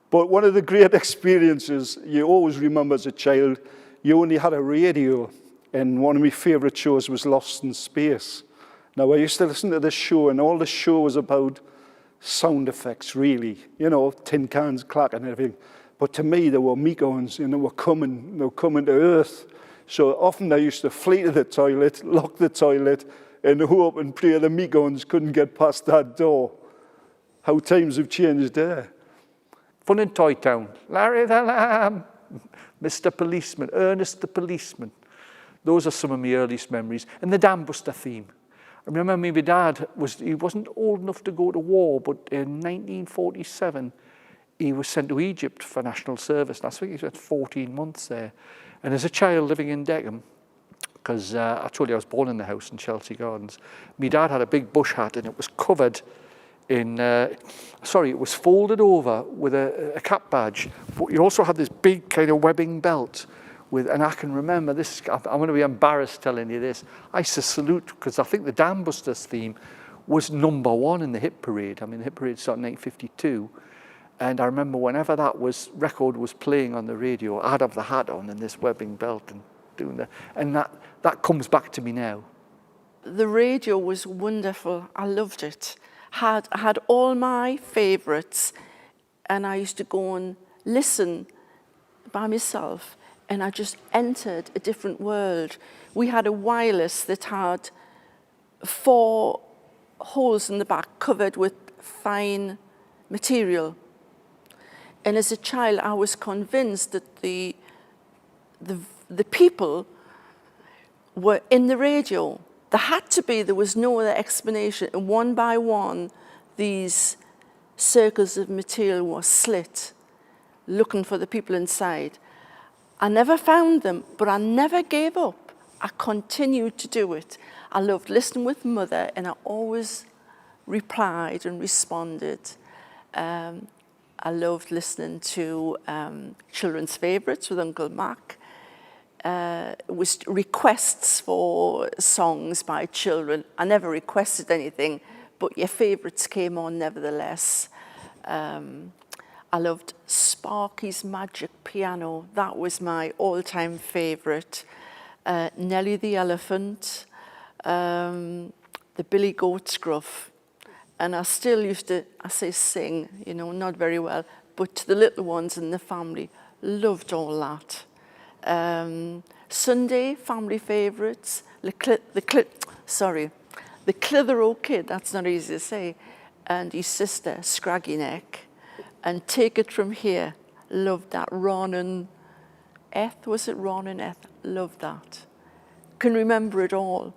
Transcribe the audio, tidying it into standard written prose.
But one of the great experiences you always remember as a child, you only had a radio, and one of my favourite shows was Lost in Space. Now, I used to listen to this show, and all the show was about sound effects, really. You know, tin cans clacking and everything. But to me, they were megons, and they were coming to Earth. So often I used to flee to the toilet, lock the toilet, and hope and pray the megons couldn't get past that door. How times have changed there. Fun in Toy Town. Larry the Lamb, Mr. Policeman, Ernest the Policeman. Those are some of my earliest memories. And the Dam Buster theme. I remember my dad, he wasn't old enough to go to war, but in 1947, he was sent to Egypt for national service. I think he spent 14 months there. And as a child living in Deckham, because I told you I was born in the house in Chelsea Gardens, my dad had a big bush hat and it was covered in, it was folded over with a cap badge, but you also had this big kind of webbing belt with, and I can remember this, I'm going to be embarrassed telling you this, I used to salute, because I think the Dam Busters theme was #1 in the hit parade. I mean, the hit parade started in 1952, and I remember whenever that record was playing on the radio, I'd have the hat on and this webbing belt and doing that, and that comes back to me now. The radio was wonderful. I loved it. I had all my favourites, and I used to go and listen by myself, and I just entered a different world. We had a wireless that had 4 holes in the back covered with fine material. And as a child, I was convinced that the people were in the radio. There was no other explanation. And one by one, these circles of material were slit, looking for the people inside. I never found them, but I never gave up. I continued to do it. I loved listening with Mother, and I always replied and responded. I loved listening to children's favourites with Uncle Mac. It was requests for songs by children. I never requested anything, but your favourites came on nevertheless. I loved Sparky's Magic Piano. That was my all-time favourite. Nellie the Elephant, the Billy Goat Scruff. And I still used to, sing, not very well, but to the little ones in the family, loved all that. Sunday, family favourites, the Clitheroe Kid, that's not easy to say, and his sister, Scraggy Neck, and Take It From Here, loved that. Ron and Eth, was it Ron and Eth? Loved that. Can remember it all.